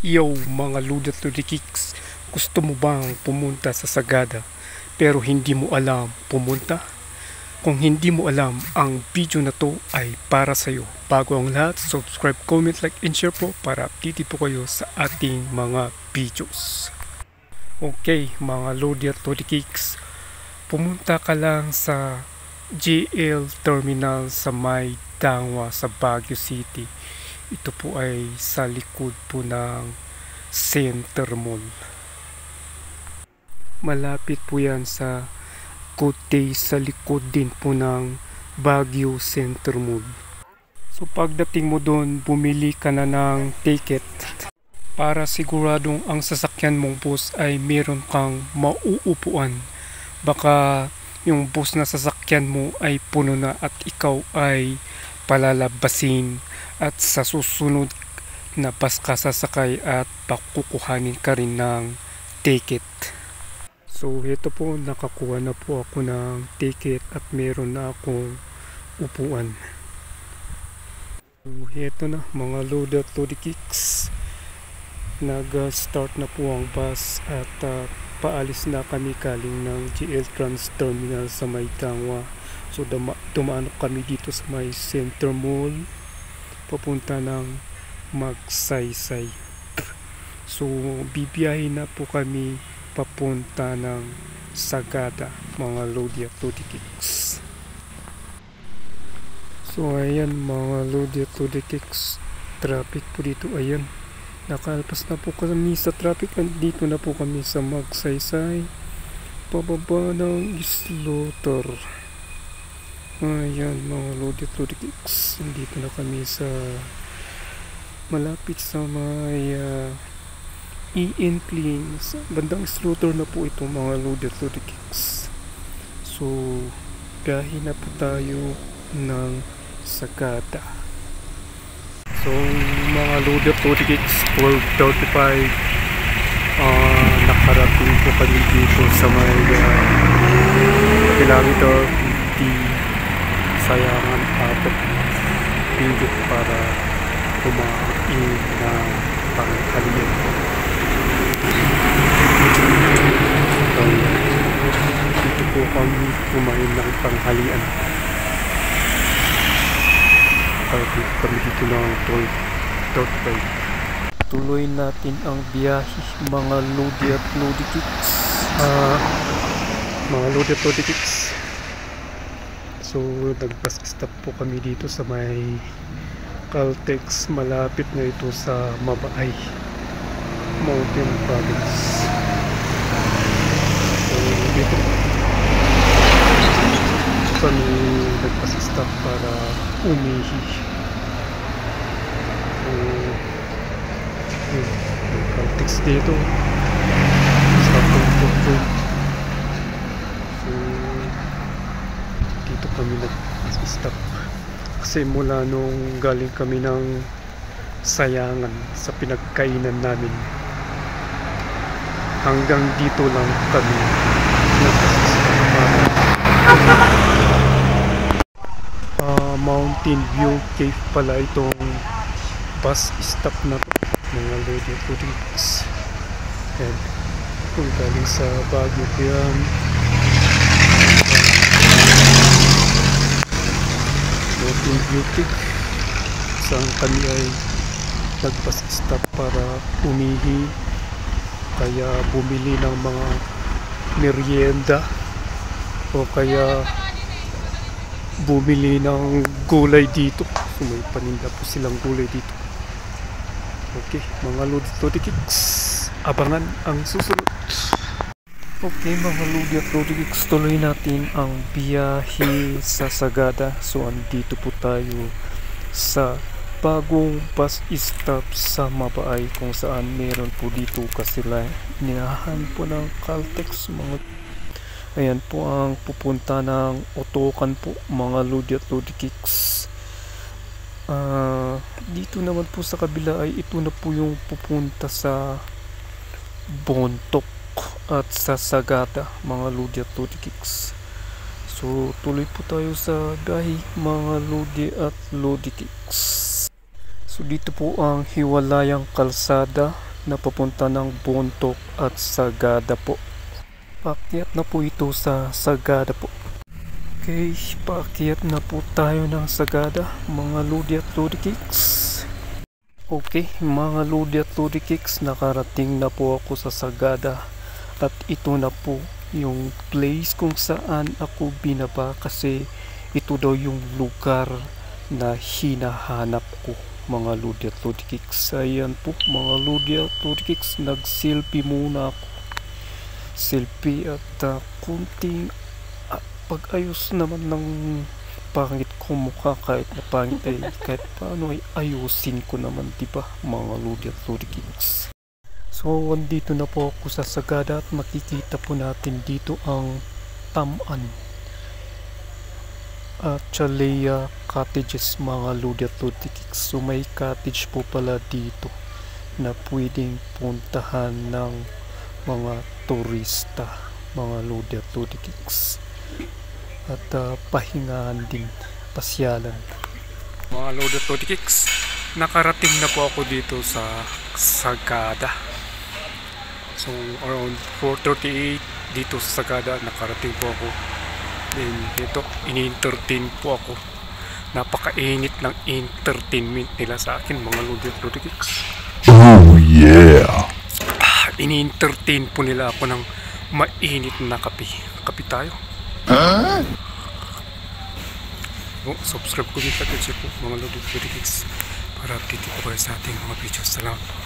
Yo mga Luda to the Kicks, gusto mo bang pumunta sa Sagada pero hindi mo alam pumunta? Kung hindi mo alam, ang video na to ay para sa'yo. Bago ang lahat, subscribe, comment, like, and share po para updated po kayo sa ating mga videos. Okay mga Luda to the Kicks, pumunta ka lang sa GL Terminal sa May Dangwa sa Baguio City. Ito po ay sa likod po ng Center Mall. Malapit po yan sa Good Day sa likod din po ng Baguio Center Mall. So pagdating mo doon, bumili ka na ng ticket para siguradong ang sasakyan mong bus ay meron kang mauupuan. Baka yung bus na sasakyan mo ay puno na at ikaw ay palalabasin at sa susunod na bus ka sasakay at pakukuhanin ka rin ng ticket. So ito po, nakakuha na po ako ng ticket at meron na akong upuan. So ito na mga Luda to the Kicks, nag-start na po ang bus at paalis na kami galing ng GL Trans Terminal sa May Dangwa. So dumaan kami dito sa may Center Mall papunta ng Magsaysay. So bibiyahin na po kami papunta ng Sagada mga Luda to the Kicks. So ayan mga Luda to the Kicks, traffic po dito. Ayan, nakalpas na po kami sa traffic. Dito na po kami sa Magsaysay, pababa ng Slaughter. Ayan mga Luda to the Kicks, dito na kami sa malapit sa may Ian Clean, sa bandang Slaughter na po ito mga Luda to the Kicks. So biyahe na po tayo ng Sagada. So mga Luda to the Kicks, 12:35, nakarating po kami dito sa may kilometer 50 Sayangan apat pindot para kumain ng panghalian. So, dito po kami kumain ng panghalian. Dito kami dito ng 12:35. Tuloy natin ang biyahe mga Luda at Luda Kicks. Mga Luda to the Kicks. So nag-bus stop po kami dito sa may Caltex, malapit na ito sa Mabaay Mountain Province. So dito kami nag-bus stop para umihi. So may Caltex dito sa Caltex. Dito kami nag-stop kasi mula nung galing kami ng Sayangan sa pinagkainan namin, hanggang dito lang kami nag-stop. Mountain View Cave pala itong bus stop na to mga Luda to the Kicks. And kung galing sa Baguio po yan, Mountain View Cave, saan kami ay nag-bus stop para umihi, kaya bumili ng mga merienda o kaya bumili ng gulay dito. So may paninda po silang gulay dito. Okay mga Luda to the Kicks, abangan ang susunod. Okay mga Luda to the Kicks, tuloy natin ang biyahe sa Sagada. So andito po tayo sa bagong bus stop sa Mabaay, kung saan meron po dito kasi inahan po ng Caltex. Ayan po ang pupunta ng Otokan po mga Luda to the Kicks. Dito naman po sa kabila ay ito na po yung pupunta sa Bontoc at sa Sagada mga Luda to the Kicks. So tuloy po tayo sa biyahe mga Luda at Luda Kicks. So dito po ang hiwalayang kalsada na papunta ng Bontoc at Sagada po. Paakyat na po ito sa Sagada po. Okay, paakyat na po tayo ng Sagada, mga Lodi at Lodi Kicks. Okay, mga Lodi at Lodi Kicks, nakarating na po ako sa Sagada. At ito na po yung place kung saan ako binaba, kasi ito daw yung lugar na hinahanap ko, mga Lodi at Lodi Kicks. Ayan po mga Lodi at Lodi Kicks, nag-selfie muna ako. Selfie at kunting pag-ayos naman ng pangit ko mukha, kahit na pangit ay kahit paano ay ayusin ko naman, diba mga Lodi at Lodi Kicks. So andito na po ako sa Sagada at makikita po natin dito ang Taman at Chalea Cottages, mga Lodi at Lodi Kicks. So may cottage po pala dito na pwedeng puntahan ng mga turista, mga Lodi at Lodi Kicks, at pahingahan din, pasyalan. Mga Lodi at Lodi Kicks, nakarating na po ako dito sa Sagada. So around 4:38 dito sa Sagada nakarating po ako. Then ito, ini-entertain po ako. Napakainit ng entertainment nila sa akin, mga Lodi at Lodi Kicks. Oh yeah! Ini-entertain po nila ako ng mainit na kape. Kape tayo. Huh? Subscribe ko dito at po mga Lodi at Lodi Kicks para update po kayo sa ating mga videos. Salamat.